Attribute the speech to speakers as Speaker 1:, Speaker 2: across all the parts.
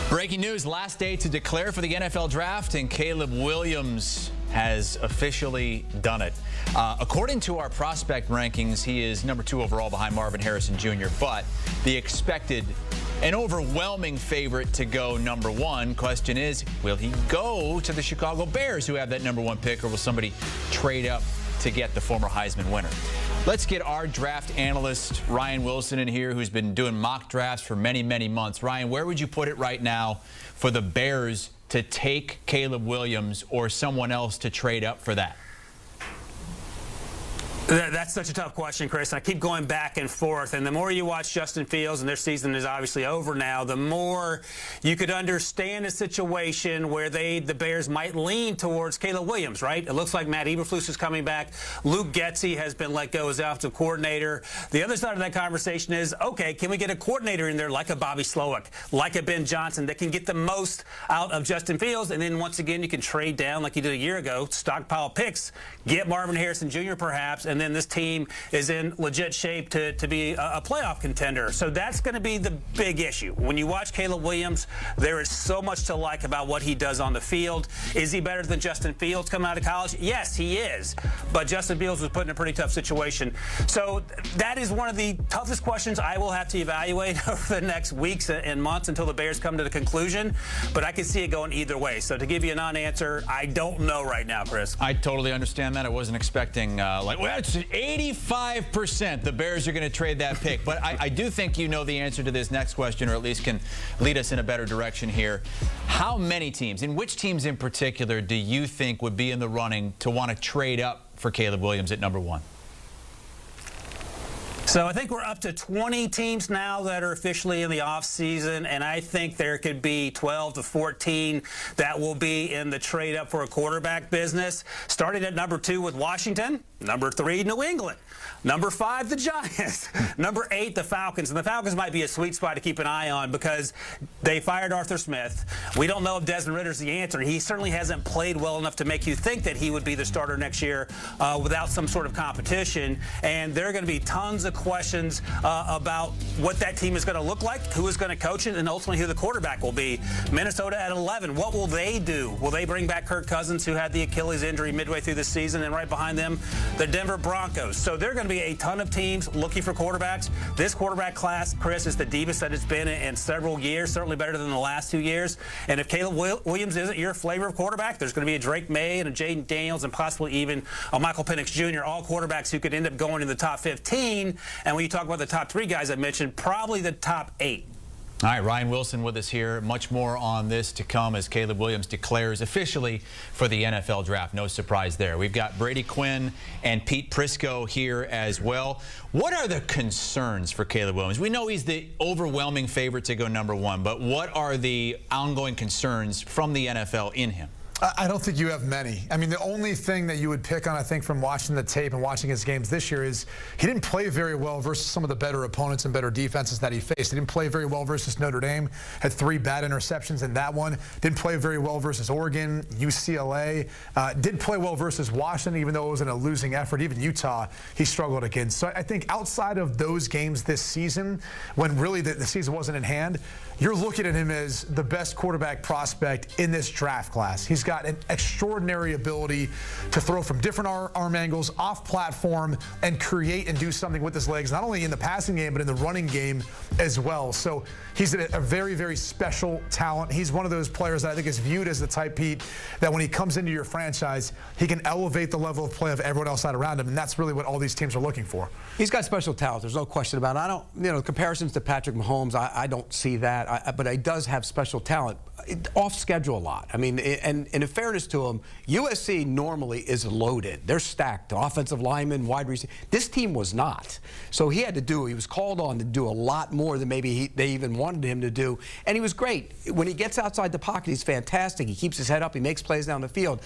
Speaker 1: Breaking news, last day to declare for the NFL draft, and Caleb Williams has officially done it. According to our prospect rankings, he is number 2 overall behind Marvin Harrison Jr., but the expected an overwhelming favorite to go number 1. Question is, will he go to the Chicago Bears, who have that number 1 pick, or will somebody trade up to get the former Heisman winner? Let's get our draft analyst, Ryan Wilson, in here, who's been doing mock drafts for many, many months. Ryan, where would you put it right now for the Bears to take Caleb Williams or someone else to trade up for that?
Speaker 2: That's such a tough question, Chris. I keep going back and forth. And the more you watch Justin Fields, and their season is obviously over now, the more you could understand a situation where the Bears might lean towards Caleb Williams, right? It looks like Matt Eberflus is coming back. Luke Getsy has been let go as offensive coordinator. The other side of that conversation is, okay, can we get a coordinator in there like a Bobby Slowick, like a Ben Johnson, that can get the most out of Justin Fields? And then once again, you can trade down like you did a year ago, stockpile picks, get Marvin Harrison Jr. perhaps, and then this team is in legit shape to be a playoff contender. So that's going to be the big issue. When you watch Caleb Williams, there is so much to like about what he does on the field. Is he better than Justin Fields coming out of college? Yes, he is. But Justin Fields was put in a pretty tough situation. So that is one of the toughest questions I will have to evaluate over the next weeks and months until the Bears come to the conclusion. But I can see it going either way. So to give you a non-answer, I don't know right now, Chris.
Speaker 1: I totally understand that. I wasn't expecting, well, it's 85% the Bears are going to trade that pick. But I do think you know the answer to this next question, or at least can lead us in a better direction here. How many teams, and which teams in particular, do you think would be in the running to want to trade up for Caleb Williams at number 1?
Speaker 2: So I think we're up to 20 teams now that are officially in the offseason, and I think there could be 12 to 14 that will be in the trade up for a quarterback business, starting at number 2 with Washington, number 3, New England, number 5, the Giants, number 8, the Falcons. And the Falcons might be a sweet spot to keep an eye on because they fired Arthur Smith. We don't know if Desmond Ritter's the answer. He certainly hasn't played well enough to make you think that he would be the starter next year without some sort of competition. And there are going to be tons of questions about what that team is going to look like, who is going to coach it, and ultimately who the quarterback will be. Minnesota at 11, what will they do? Will they bring back Kirk Cousins, who had the Achilles injury midway through the season, and right behind them, the Denver Broncos. So there are going to be a ton of teams looking for quarterbacks. This quarterback class, Chris, is the deepest that it's been in several years, certainly better than the last 2 years. And if Caleb Williams isn't your flavor of quarterback, there's going to be a Drake May and a Jaden Daniels and possibly even a Michael Penix Jr., all quarterbacks who could end up going in the top 15. And when you talk about the top 3 guys I mentioned, probably the top 8.
Speaker 1: All right, Ryan Wilson with us here. Much more on this to come as Caleb Williams declares officially for the NFL draft. No surprise there. We've got Brady Quinn and Pete Prisco here as well. What are the concerns for Caleb Williams? We know he's the overwhelming favorite to go number 1, but what are the ongoing concerns from the NFL in him?
Speaker 3: I don't think you have many. I mean, the only thing that you would pick on, I think, from watching the tape and watching his games this year is he didn't play very well versus some of the better opponents and better defenses that he faced. He didn't play very well versus Notre Dame, had 3 bad interceptions in that one. Didn't play very well versus Oregon, UCLA. Didn't play well versus Washington, even though it was in a losing effort. Even Utah, he struggled against. So I think outside of those games this season, when really the season wasn't in hand, you're looking at him as the best quarterback prospect in this draft class. He's got an extraordinary ability to throw from different arm angles, off platform, and create and do something with his legs, not only in the passing game, but in the running game as well. So he's a very, very special talent. He's one of those players that I think is viewed as the type, Pete, that when he comes into your franchise, he can elevate the level of play of everyone else out around him, and that's really what all these teams are looking for.
Speaker 4: He's got special talent. There's no question about it. I don't, comparisons to Patrick Mahomes, I don't see that. But he does have special talent. Off schedule a lot. I mean, and in fairness to him, USC normally is loaded. They're stacked. Offensive linemen, wide receiver. This team was not. So he was called on to do a lot more than maybe they even wanted him to do. And he was great. When he gets outside the pocket, he's fantastic. He keeps his head up. He makes plays down the field.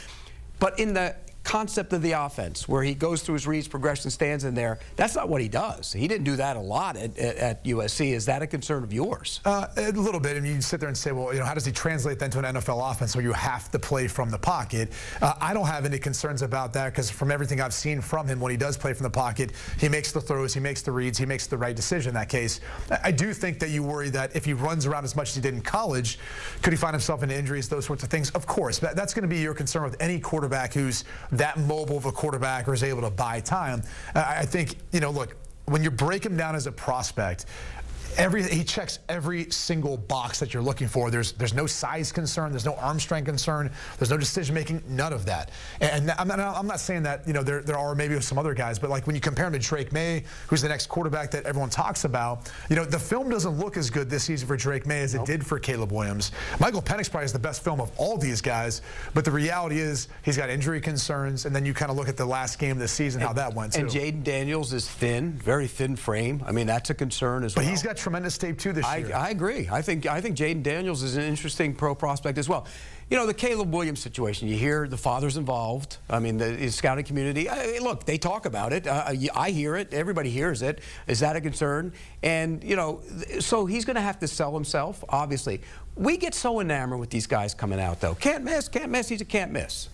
Speaker 4: But in the concept of the offense where he goes through his reads, progression, stands in there. That's not what he does. He didn't do that a lot at USC. Is that a concern of yours?
Speaker 3: A little bit. I mean, you sit there and say, well, how does he translate then to an NFL offense where you have to play from the pocket? I don't have any concerns about that because from everything I've seen from him, when he does play from the pocket, he makes the throws, he makes the reads, he makes the right decision in that case. I do think that you worry that if he runs around as much as he did in college, could he find himself into injuries, those sorts of things? Of course. That's going to be your concern with any quarterback who's that mobile of a quarterback or is able to buy time. I think, look, when you break him down as a prospect, he checks every single box that you're looking for. There's no size concern. There's no arm strength concern. There's no decision making. None of that. And I'm not saying that there are maybe some other guys, but like when you compare him to Drake May, who's the next quarterback that everyone talks about, the film doesn't look as good this season for Drake May as it did for Caleb Williams. Michael Penix probably is the best film of all these guys, but the reality is he's got injury concerns, and then you kind of look at the last game of the season, how that went too.
Speaker 4: And Jaden Daniels is thin, very thin frame. I mean, that's a concern as well.
Speaker 3: But he's got tremendous tape too this year.
Speaker 4: I agree. I think Jaden Daniels is an interesting pro prospect as well. The Caleb Williams situation, you hear the father's involved. I mean, the scouting community, look, they talk about it. I hear it. Everybody hears it. Is that a concern? And, so he's going to have to sell himself, obviously. We get so enamored with these guys coming out, though. Can't miss, he's a can't miss.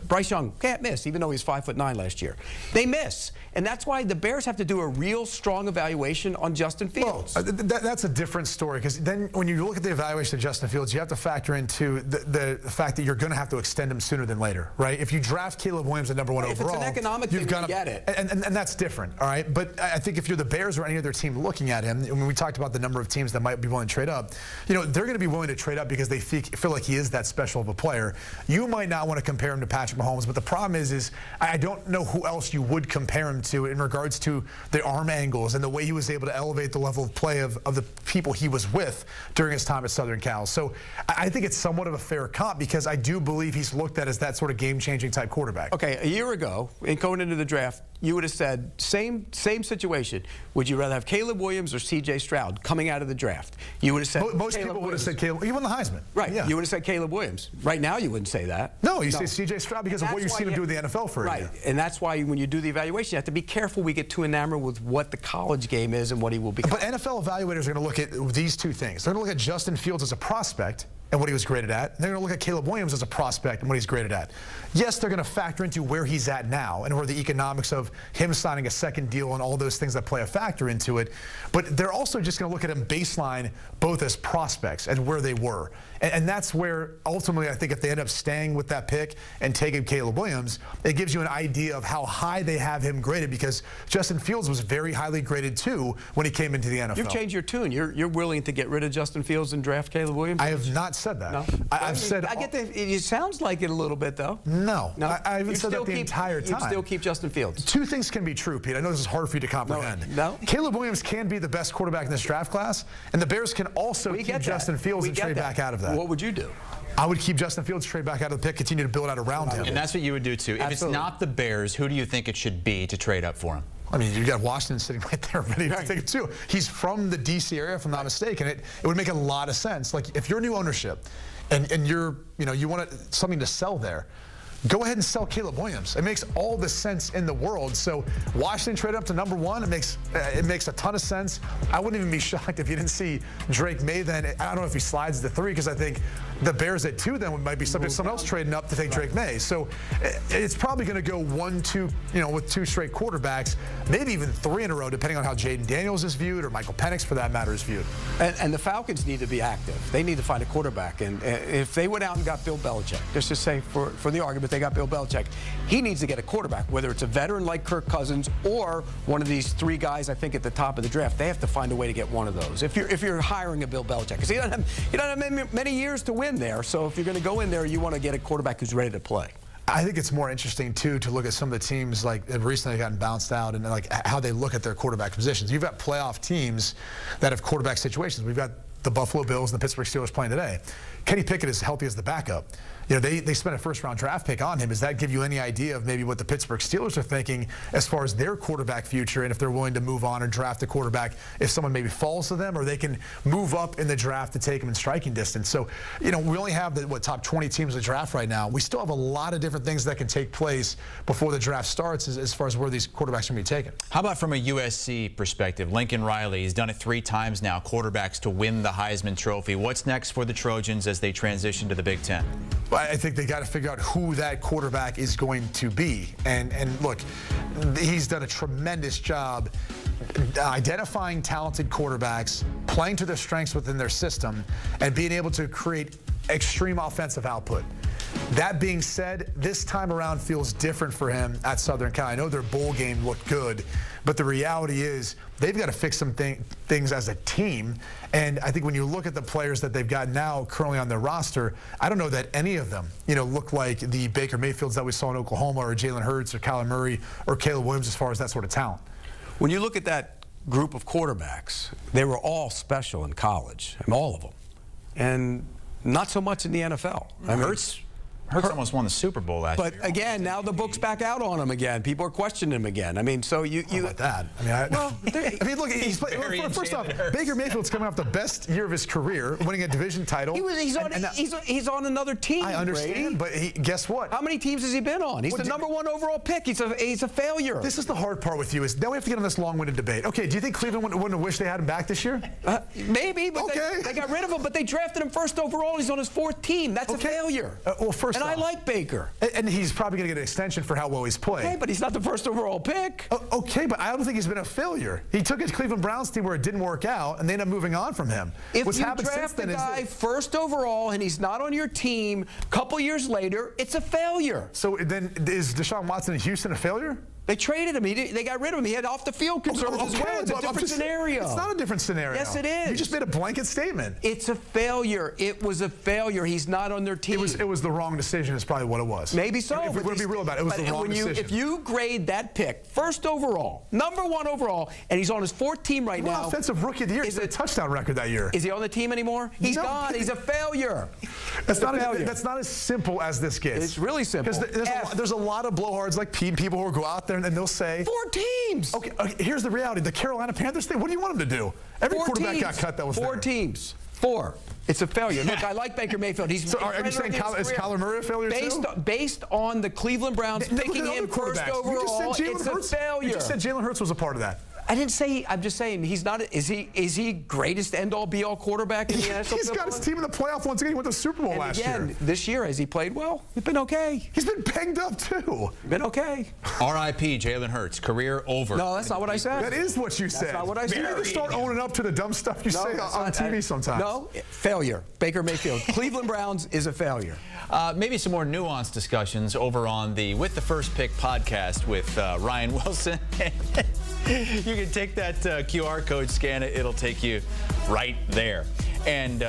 Speaker 4: Bryce Young can't miss, even though he's 5'9" last year. They miss. And that's why the Bears have to do a real strong evaluation on Justin Fields.
Speaker 3: Well, that's a different story, because then when you look at the evaluation of Justin Fields, you have to factor into the fact that you're going to have to extend him sooner than later, right? If you draft Caleb Williams at #1 overall,
Speaker 4: if it's an economic thing, we get it.
Speaker 3: And that's different, all right? But I think if you're the Bears or any other team looking at him, when we talked about the number of teams that might be willing to trade up, they're going to be willing to trade up because they feel like he is that special of a player. You might not want to compare him to Patrick Mahomes, but the problem is I don't know who else you would compare him to in regards to the arm angles and the way he was able to elevate the level of play of the people he was with during his time at Southern Cal. So I think it's somewhat of a fair comp because I do believe he's looked at as that sort of game-changing type quarterback.
Speaker 4: Okay, a year ago, in going into the draft, you would have said, same situation. Would you rather have Caleb Williams or CJ Stroud coming out of the draft? You would have said
Speaker 3: most people would have said Caleb. He won the Heisman.
Speaker 4: Right.
Speaker 3: Yeah.
Speaker 4: You would have said Caleb Williams. Right now, you wouldn't say that.
Speaker 3: No, you say CJ Stroud because of what you've seen him do in the NFL for a year.
Speaker 4: Right. And that's why when you do the evaluation, you have to be careful we get too enamored with what the college game is and what he will become.
Speaker 3: But NFL evaluators are going to look at these two things. They're going to look at Justin Fields as a prospect and what he was graded at. And they're going to look at Caleb Williams as a prospect and what he's graded at. Yes, they're going to factor into where he's at now and where the economics of him signing a second deal and all those things that play a factor into it. But they're also just going to look at him baseline both as prospects and where they were. And that's where ultimately I think if they end up staying with that pick and taking Caleb Williams, it gives you an idea of how high they have him graded because Justin Fields was very highly graded too when he came into the NFL.
Speaker 4: You've changed your tune. You're willing to get rid of Justin Fields and draft Caleb Williams?
Speaker 3: I have not said that.
Speaker 4: No?
Speaker 3: I've said...
Speaker 4: I get that. It sounds like it a little bit, though.
Speaker 3: No. I haven't
Speaker 4: You
Speaker 3: said that the entire time.
Speaker 4: You still keep Justin Fields.
Speaker 3: Two things can be true, Pete. I know this is hard for you to comprehend.
Speaker 4: No?
Speaker 3: Caleb Williams can be the best quarterback in this draft class, and the Bears can also keep Justin Fields and trade back out of that.
Speaker 4: What would you do?
Speaker 3: I would keep Justin Fields, trade back out of the pick, continue to build out around him.
Speaker 1: And that's what you would do, too. If it's not the Bears, who do you think it should be to trade up for him?
Speaker 3: I mean, you got Washington sitting right there ready to take it, too. He's from the D.C. area, if I'm not mistaken. It would make a lot of sense. Like, if you're new ownership and you want something to sell there, go ahead and sell Caleb Williams. It makes all the sense in the world. So Washington traded up to #1. It makes a ton of sense. I wouldn't even be shocked if you didn't see Drake May then. I don't know if he slides to 3 because I think the Bears at 2 then might be subject to someone else trading up to take Drake May. So it's probably going to go 1-2, with 2 straight quarterbacks, maybe even 3 in a row, depending on how Jaden Daniels is viewed or Michael Penix, for that matter, is viewed.
Speaker 4: And the Falcons need to be active. They need to find a quarterback. And if they went out and got Bill Belichick, let's just say for the argument, they got Bill Belichick, he needs to get a quarterback, whether it's a veteran like Kirk Cousins or one of these 3 guys, I think, at the top of the draft. They have to find a way to get one of those. If you're hiring a Bill Belichick, because he doesn't have many years to win there. So if you're going to go in there, you want to get a quarterback who's ready to play.
Speaker 3: I think it's more interesting, too, to look at some of the teams like have recently gotten bounced out and like how they look at their quarterback positions. You've got playoff teams that have quarterback situations. We've got the Buffalo Bills and the Pittsburgh Steelers playing today. Kenny Pickett is healthy as the backup. You know, they spent a first-round draft pick on him. Does that give you any idea of maybe what the Pittsburgh Steelers are thinking as far as their quarterback future, and if they're willing to move on or draft a quarterback if someone maybe falls to them, or they can move up in the draft to take them in striking distance? So, you know, we only have the top 20 teams in the draft right now. We still have a lot of different things that can take place before the draft starts as far as where these quarterbacks are going to be taken.
Speaker 1: How about from a USC perspective? Lincoln Riley, he's done it 3 times now, quarterbacks to win the Heisman Trophy. What's next for the Trojans as they transition to the Big Ten?
Speaker 3: I think they got to figure out who that quarterback is going to be. And look, he's done a tremendous job identifying talented quarterbacks, playing to their strengths within their system, and being able to create extreme offensive output. That being said, this time around feels different for him at Southern Cal. I know their bowl game looked good, but the reality is they've got to fix some things as a team. And I think when you look at the players that they've got now currently on their roster, I don't know that any of them, you know, look like the Baker Mayfields that we saw in Oklahoma, or Jalen Hurts, or Kyler Murray, or Caleb Williams as far as that sort of talent. When you look at that group of quarterbacks, they were all special in college, and all of them, and not so much in the NFL. I mean,
Speaker 1: Hurts almost won the Super Bowl last year.
Speaker 4: But again, now the book's back out on him again. People are questioning him again. I mean, so you
Speaker 3: How about that? I mean, look, he's first off, Baker Mayfield's coming off the best year of his career, winning a division title.
Speaker 4: He's on another team.
Speaker 3: I understand, Brady. But guess what?
Speaker 4: How many teams has he been on? He's the #1 overall pick. He's a failure.
Speaker 3: This is the hard part with you, is now we have to get on this long-winded debate. Okay, do you think Cleveland wouldn't have wished they had him back this year?
Speaker 4: Maybe, but
Speaker 3: okay.
Speaker 4: they got rid of him, but they drafted him first overall. He's on his 4th team. That's a failure.
Speaker 3: Well, first off,
Speaker 4: I like Baker.
Speaker 3: And he's probably going to get an extension for how well he's played.
Speaker 4: Okay, but he's not the first overall pick.
Speaker 3: Okay, but I don't think he's been a failure. He took his Cleveland Browns team where it didn't work out, and they ended up moving on from him.
Speaker 4: If you draft a guy first overall and he's not on your team, a couple years later, it's a failure.
Speaker 3: So then is Deshaun Watson in Houston a failure?
Speaker 4: They traded him. They got rid of him. He had off-the-field concerns as well. It's a different scenario.
Speaker 3: It's not a different scenario.
Speaker 4: Yes, it is.
Speaker 3: You just made a blanket statement.
Speaker 4: It's a failure. It was a failure. He's not on their team.
Speaker 3: It was the wrong decision is probably what it was.
Speaker 4: Maybe so.
Speaker 3: If we're going to be real about it, it was the wrong decision.
Speaker 4: If you grade that pick, first overall, #1 overall, and he's on his 4th team right now.
Speaker 3: Offensive rookie of the year. He's a touchdown record that year.
Speaker 4: Is he on the team anymore? He's gone. He's a failure.
Speaker 3: That's not as simple as this gets.
Speaker 4: It's really simple.
Speaker 3: Because there's a lot of blowhards like Pete, people who will go out there and they'll say
Speaker 4: 4 teams.
Speaker 3: Okay, here's the reality. The Carolina Panthers thing, what do you want them to do? Every quarterback got cut that was
Speaker 4: 4
Speaker 3: there.
Speaker 4: teams. 4. It's a failure. Look, I like Baker Mayfield. He's
Speaker 3: so are you saying is Kyler Murray a failure too?
Speaker 4: Based on the Cleveland Browns picking him first overall, it's a failure.
Speaker 3: You just said Jalen Hurts was a part of that.
Speaker 4: I didn't say. I'm just saying he's not. Is he greatest end-all be-all quarterback in the NFL?
Speaker 3: He's got his team in the playoff once again. He went to the Super Bowl last year.
Speaker 4: This year, has he played well? He's been okay.
Speaker 3: He's been banged up too.
Speaker 4: Been okay.
Speaker 1: R.I.P. Jalen Hurts, career over.
Speaker 4: No, that's not what I said.
Speaker 3: That is what you said.
Speaker 4: That's not what I said.
Speaker 3: You need to start owning up to the dumb stuff you say on TV sometimes.
Speaker 4: No, failure. Baker Mayfield. Cleveland Browns is a failure.
Speaker 1: Maybe some more nuanced discussions over on the With the First Pick podcast with Ryan Wilson. You can take that QR code, scan it, it'll take you right there. And